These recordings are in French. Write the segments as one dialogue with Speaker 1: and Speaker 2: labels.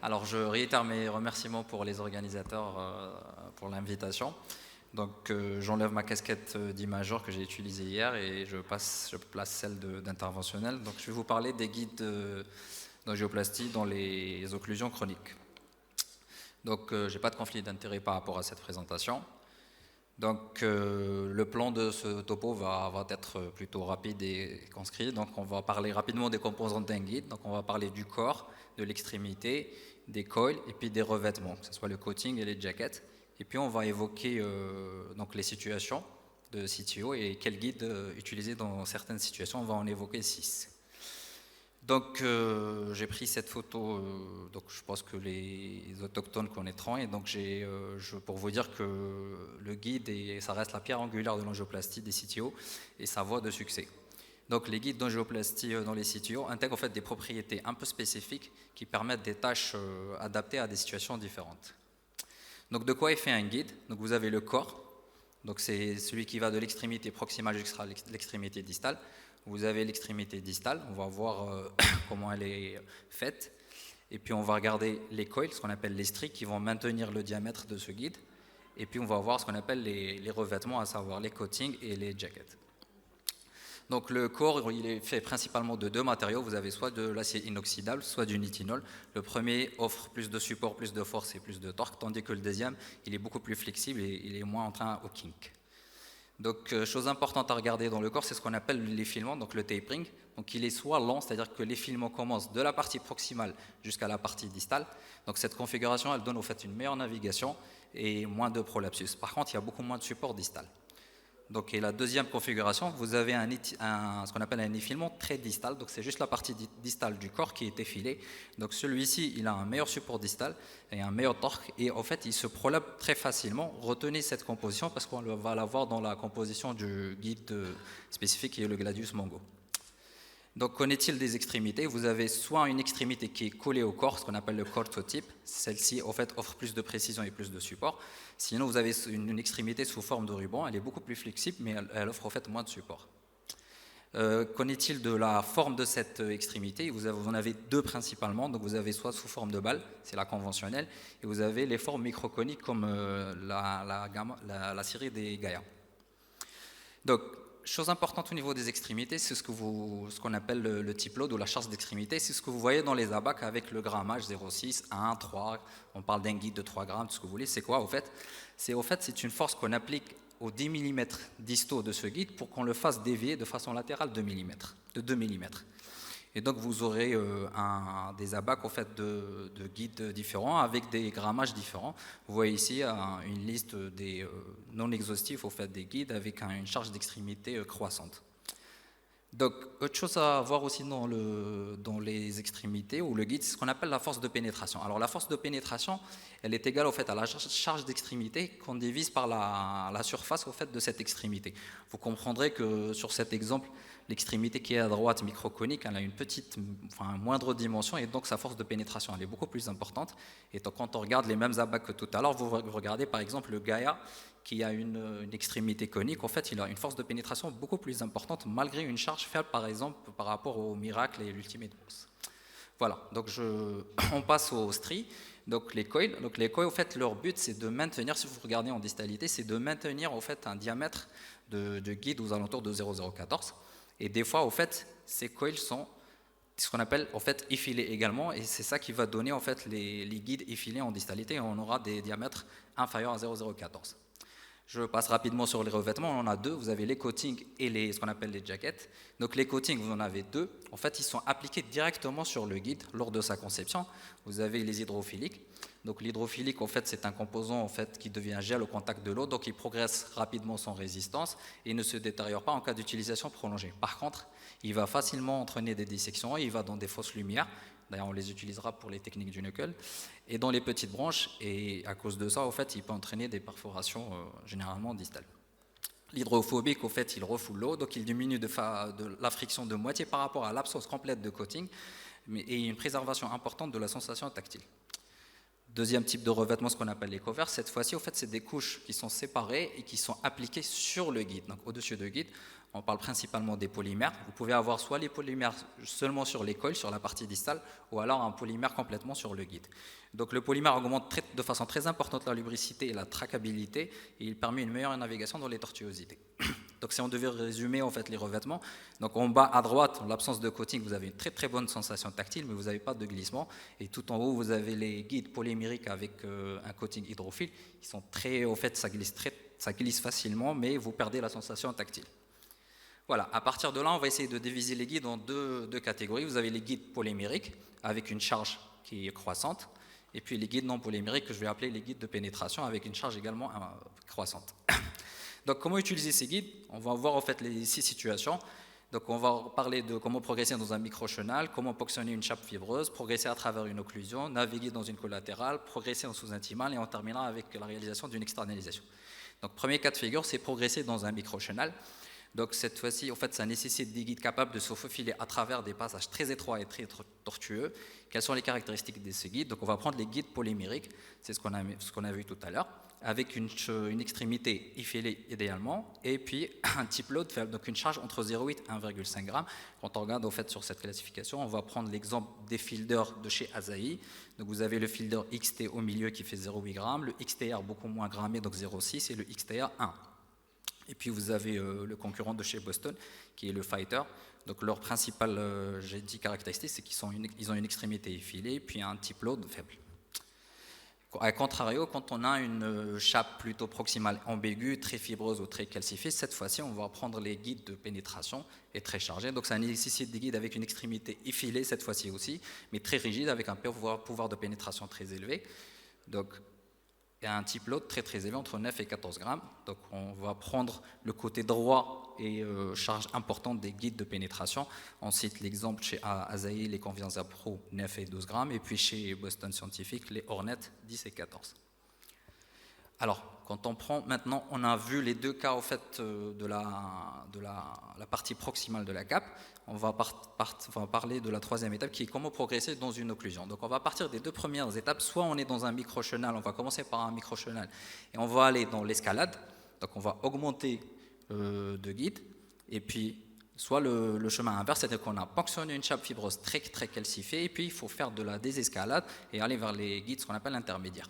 Speaker 1: Alors, je réitère mes remerciements pour les organisateurs pour l'invitation. Donc, j'enlève ma casquette d'imageur que j'ai utilisée hier et je place celle d'interventionnel. Donc, je vais vous parler des guides d'angioplastie dans les occlusions chroniques. Donc, je n'ai pas de conflit d'intérêt par rapport à cette présentation. Donc, le plan de ce topo va être plutôt rapide et conscrit. Donc, on va parler rapidement des composantes d'un guide. Donc, on va parler du corps, de l'extrémité, des coils et puis des revêtements, que ce soit le coating et les jackets. Et puis, on va évoquer donc les situations de CTO et quel guide utiliser dans certaines situations. On va en évoquer 6. Donc, j'ai pris cette photo, donc je pense que les autochtones connaîtront, et donc pour vous dire que le guide, ça reste la pierre angulaire de l'angioplastie des CTO et sa voie de succès. Donc, les guides d'angioplastie dans les CTO intègrent en fait des propriétés un peu spécifiques qui permettent des tâches adaptées à des situations différentes. Donc, de quoi est fait un guide? Donc, vous avez le corps, donc c'est celui qui va de l'extrémité proximale jusqu'à l'extrémité distale. Vous avez l'extrémité distale, on va voir comment elle est faite. Et puis on va regarder les coils, ce qu'on appelle les stries, qui vont maintenir le diamètre de ce guide. Et puis on va voir ce qu'on appelle les revêtements, à savoir les coatings et les jackets. Donc le corps, il est fait principalement de 2 matériaux. Vous avez soit de l'acier inoxydable, soit du nitinol. Le premier offre plus de support, plus de force et plus de torque, tandis que le deuxième, il est beaucoup plus flexible et il est moins entrain au kink. Donc, chose importante à regarder dans le corps, c'est ce qu'on appelle les filaments, donc le tapering. Donc, il est soit lent, c'est-à-dire que les filaments commencent de la partie proximale jusqu'à la partie distale. Donc, cette configuration, elle donne au fait une meilleure navigation et moins de prolapsus. Par contre, il y a beaucoup moins de support distal. Donc, et la deuxième configuration, vous avez ce qu'on appelle un effilement très distal. Donc, c'est juste la partie distale du corps qui est effilée. Donc, celui-ci, il a un meilleur support distal et un meilleur torque. Et en fait, il se prolapse très facilement. Retenez cette composition parce qu'on va la voir dans la composition du guide spécifique qui est le Gladius Mongo. Donc, qu'en est-il des extrémités? Vous avez soit une extrémité qui est collée au corps, ce qu'on appelle le cortotype. Celle-ci, en fait, offre plus de précision et plus de support. Sinon, vous avez une extrémité sous forme de ruban. Elle est beaucoup plus flexible, mais elle offre en fait moins de support. Qu'en est-il de la forme de cette extrémité? Vous en avez 2 principalement. Donc, vous avez soit sous forme de balle, c'est la conventionnelle, et vous avez les formes microconiques comme la série des Gaia. Donc, chose importante au niveau des extrémités, c'est ce qu'on appelle le type load ou la charge d'extrémité. C'est ce que vous voyez dans les abacs avec le grammage 0,6, 1, 3. On parle d'un guide de 3 grammes, tout ce que vous voulez. C'est quoi au fait? C'est une force qu'on applique aux 10 mm distaux de ce guide pour qu'on le fasse dévier de façon latérale de 2 mm. Et donc vous aurez des abacs en fait, de guides différents avec des grammages différents. Vous voyez ici une liste des non exhaustifs au fait, des guides avec une charge d'extrémité croissante. Donc, autre chose à voir aussi dans les extrémités ou le guide, c'est ce qu'on appelle la force de pénétration. Alors, la force de pénétration, elle est égale au fait à la charge d'extrémité qu'on divise par la surface au fait de cette extrémité. Vous comprendrez que sur cet exemple, l'extrémité qui est à droite microconique, elle a une moindre dimension et donc sa force de pénétration, elle est beaucoup plus importante. Et donc, quand on regarde les mêmes abacs que tout à l'heure, vous regardez par exemple le Gaia qui a une extrémité conique, en fait, il a une force de pénétration beaucoup plus importante malgré une charge faible, par exemple, par rapport au Miracle et l'Ultimate Boss. Voilà, donc on passe aux stries, donc les coils. Donc les coils, en fait, leur but, c'est de maintenir, si vous regardez en distalité, c'est de maintenir, en fait, un diamètre de guide aux alentours de 0,014. Et des fois, en fait, ces coils sont ce qu'on appelle en fait effilés également, et c'est ça qui va donner en fait les guides effilés en distalité, et on aura des diamètres inférieurs à 0,014. Je passe rapidement sur les revêtements. On en a 2. Vous avez les coatings et ce qu'on appelle les jackets. Donc les coatings, vous en avez 2. En fait, ils sont appliqués directement sur le guide lors de sa conception. Vous avez les hydrophiliques. Donc l'hydrophilique, en fait, c'est un composant en fait, qui devient gel au contact de l'eau. Donc il progresse rapidement sans résistance et ne se détériore pas en cas d'utilisation prolongée. Par contre, il va facilement entraîner des dissections et il va dans des fausses lumières. D'ailleurs, on les utilisera pour les techniques du knuckle. Et dans les petites branches, et à cause de ça, au fait, il peut entraîner des perforations généralement distales. L'hydrophobique, au fait, il refoule l'eau, donc il diminue de la friction de moitié par rapport à l'absence complète de coating, et une préservation importante de la sensation tactile. Deuxième type de revêtement, ce qu'on appelle les covers. Cette fois-ci, au fait, c'est des couches qui sont séparées et qui sont appliquées sur le guide, donc au-dessus du guide. On parle principalement des polymères. Vous pouvez avoir soit les polymères seulement sur les coils, sur la partie distale, ou alors un polymère complètement sur le guide. Donc le polymère augmente de façon très importante la lubricité et la traquabilité, et il permet une meilleure navigation dans les tortuosités. Donc si on devait résumer en fait les revêtements, donc en bas à droite, en l'absence de coating, vous avez une très très bonne sensation tactile, mais vous n'avez pas de glissement. Et tout en haut, vous avez les guides polymériques avec un coating hydrophile. Ils sont très, au fait, ça glisse facilement, mais vous perdez la sensation tactile. Voilà, à partir de là, on va essayer de diviser les guides en deux catégories. Vous avez les guides polymériques avec une charge qui est croissante, et puis les guides non polymériques que je vais appeler les guides de pénétration avec une charge également croissante. Donc, comment utiliser ces guides? On va voir en fait les 6 situations. Donc, on va parler de comment progresser dans un microchenal, comment ponctionner une chape fibreuse, progresser à travers une occlusion, naviguer dans une collatérale, progresser en sous-intimal, et on terminera avec la réalisation d'une externalisation. Donc, premier cas de figure, c'est progresser dans un microchenal. Donc cette fois-ci, en fait, ça nécessite des guides capables de se faufiler à travers des passages très étroits et très tortueux. Quelles sont les caractéristiques de ces guides? Donc on va prendre les guides polymériques, c'est ce qu'on a vu tout à l'heure, avec une extrémité effilée idéalement, et puis un type load faible, donc une charge entre 0,8 et 1,5 g. Quand on regarde en fait, sur cette classification, on va prendre l'exemple des fielders de chez Asahi. Donc vous avez le fielder XT au milieu qui fait 0,8 g, le XTR beaucoup moins grammé, donc 0,6, et le XTR 1. Et puis vous avez le concurrent de chez Boston, qui est le Fighter. Donc leur principale caractéristique, c'est qu'ils ont une extrémité effilée, puis un type load faible. A contrario, quand on a une chape plutôt proximale ambiguë, très fibreuse ou très calcifiée, cette fois-ci, on va prendre les guides de pénétration et très chargés. Donc ça nécessite des guides avec une extrémité effilée, cette fois-ci aussi, mais très rigide, avec un pouvoir de pénétration très élevé. Donc, et un type load très très élevé, entre 9 et 14 grammes. Donc on va prendre le côté droit et charge importante des guides de pénétration. On cite l'exemple chez Asahi, les Confianza Pro, 9 et 12 grammes, et puis chez Boston Scientific, les Hornet, 10 et 14. Alors, quand on prend maintenant, on a vu les deux cas au fait, de la partie proximale de la cape. On va parler de la troisième étape qui est comment progresser dans une occlusion. Donc on va partir des deux premières étapes. Soit on est dans un microchenal, on va commencer par un microchenal et on va aller dans l'escalade. Donc on va augmenter de guide. Et puis soit le chemin inverse, c'est-à-dire qu'on a ponctionné une chape fibreuse très très calcifiée et puis il faut faire de la désescalade et aller vers les guides, ce qu'on appelle intermédiaires.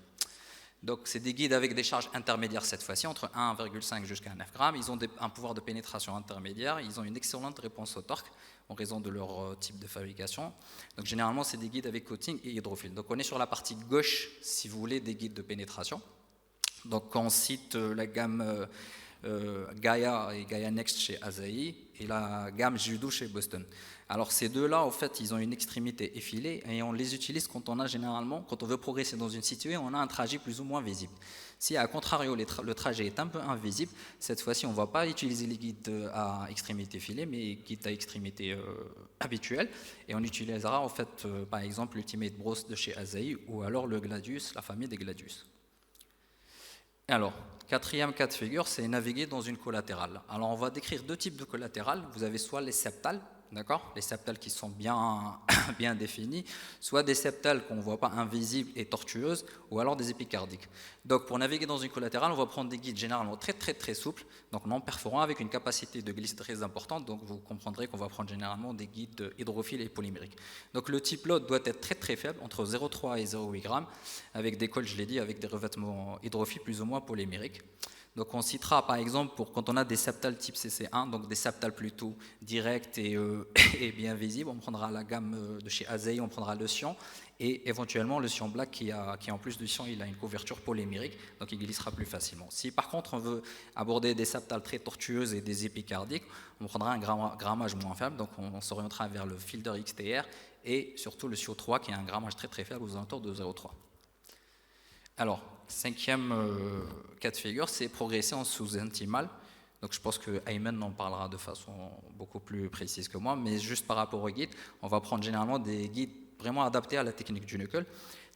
Speaker 1: Donc c'est des guides avec des charges intermédiaires cette fois-ci, entre 1,5 jusqu'à 9 grammes. Ils ont un pouvoir de pénétration intermédiaire, ils ont une excellente réponse au torque en raison de leur type de fabrication. Donc généralement c'est des guides avec coating et hydrophile. Donc on est sur la partie gauche, si vous voulez, des guides de pénétration. Donc on cite la gamme Gaia et Gaia Next chez Asahi et la gamme Judo chez Boston. Alors ces deux-là, en fait, ils ont une extrémité effilée et on les utilise quand on veut progresser dans une situation, on a un trajet plus ou moins visible. Si à contrario le trajet est un peu invisible, cette fois-ci on ne va pas utiliser les guides à extrémité effilée, mais guides à extrémité habituelle, et on utilisera en fait par exemple l'Ultimate Bros de chez Asahi ou alors le Gladius, la famille des Gladius. Alors, quatrième cas de figure, c'est naviguer dans une collatérale. Alors, on va décrire deux types de collatérales. Vous avez soit les septales, d'accord, les septales qui sont bien, bien définies, soit des septales qu'on ne voit pas invisibles et tortueuses, ou alors des épicardiques. Donc, pour naviguer dans une collatérale, on va prendre des guides généralement très très très souples, donc non perforants, avec une capacité de glisse très importante. Donc, vous comprendrez qu'on va prendre généralement des guides hydrophiles et polymériques. Donc, le type load doit être très très faible, entre 0,3 et 0,8 grammes, avec des cols, je l'ai dit, avec des revêtements hydrophiles plus ou moins polymériques. Donc on citera par exemple quand on a des septales type CC1, donc des septales plutôt directes et bien visibles, on prendra la gamme de chez Asahi, on prendra le Sion et éventuellement le Sion Black qui en plus du Sion, il a une couverture polymérique, donc il glissera plus facilement. Si par contre on veut aborder des septales très tortueuses et des épicardiques, on prendra un grammage moins faible, donc on s'orientera vers le Fielder XTR et surtout le Sio 3 qui a un grammage très très faible aux alentours de 0,3. Alors, cinquième cas de figure, c'est progresser en sous-intimal. Donc je pense que Ayman en parlera de façon beaucoup plus précise que moi, mais juste par rapport aux guides, on va prendre généralement des guides vraiment adaptés à la technique du knuckle.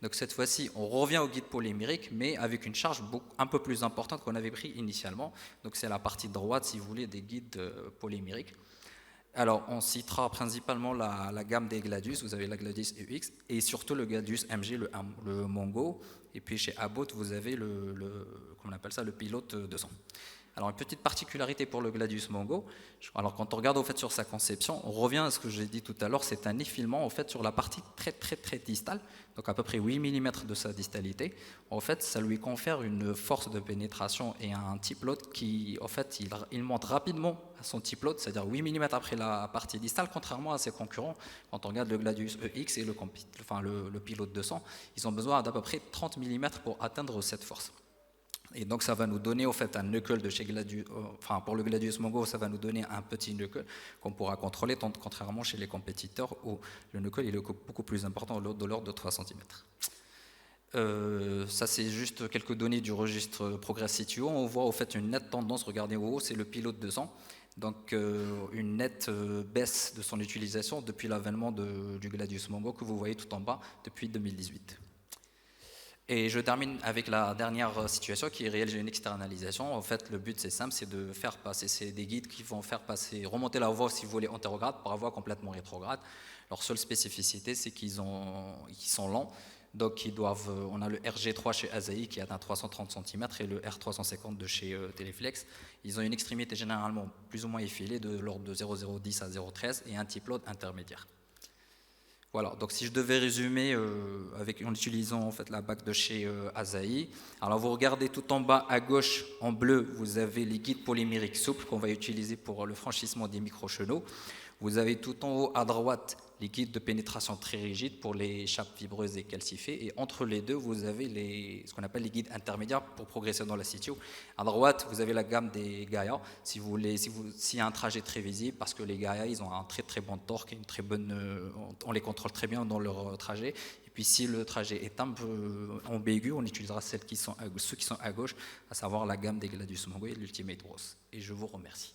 Speaker 1: Donc cette fois-ci, on revient au guide polymérique, mais avec une charge un peu plus importante qu'on avait pris initialement. Donc c'est la partie droite, si vous voulez, des guides polymériques. Alors, on citera principalement la gamme des Gladius. Vous avez la Gladius UX et surtout le Gladius MG, le Mongo. Et puis chez Abbott, vous avez comment on appelle ça, le Pilote 200. Alors une petite particularité pour le Gladius Mongo, alors quand on regarde au fait sur sa conception, on revient à ce que j'ai dit tout à l'heure, c'est un effilement au fait sur la partie très distale, donc à peu près 8 mm de sa distalité. En fait, ça lui confère une force de pénétration et un tip load qui, en fait, il monte rapidement à son tip load, c'est-à-dire 8 mm après la partie distale, contrairement à ses concurrents. Quand on regarde le Gladius EX et le Pilote 200, ils ont besoin d'à peu près 30 mm pour atteindre cette force. Et donc ça va nous donner au fait un knuckle de chez Gladius, pour le Gladius Mongo, ça va nous donner un petit knuckle qu'on pourra contrôler, contrairement chez les compétiteurs où le knuckle il est beaucoup plus important de l'ordre de 3 cm. Ça c'est juste quelques données du registre Progress Situo. On voit au fait une nette tendance, regardez au haut, c'est le Pilote 200. Donc une nette baisse de son utilisation depuis l'avènement du Gladius Mongo que vous voyez tout en bas depuis 2018. Et je termine avec la dernière situation qui est réelle, j'ai une externalisation. En fait, le but c'est simple, c'est de faire passer, c'est des guides qui vont faire passer, remonter la voie si vous voulez antérograde par la voie complètement rétrograde. Leur seule spécificité c'est qu'ils sont lents. Donc on a le RG3 chez Asahi qui atteint 330 cm et le R350 de chez Teleflex. Ils ont une extrémité généralement plus ou moins effilée de l'ordre de 0,010 à 0,13 et un tip load intermédiaire. Voilà, donc si je devais résumer en utilisant en fait la bague de chez Asahi, alors vous regardez tout en bas à gauche en bleu, vous avez les guides polymériques souples qu'on va utiliser pour le franchissement des micro-chenaux. Vous avez tout en haut à droite les guides de pénétration très rigides pour les chappes fibreuses et calcifées. Et entre les deux, vous avez ce qu'on appelle les guides intermédiaires pour progresser dans la sitio. À droite, vous avez la gamme des Gaia, s'il y a un trajet très visible, parce que les Gaia, ils ont un très bon torque et on les contrôle très bien dans leur trajet. Et puis si le trajet est un peu ambigu, on utilisera ceux qui sont à gauche, à savoir la gamme des Gladius Mongo et l'Ultimate Rose. Et je vous remercie.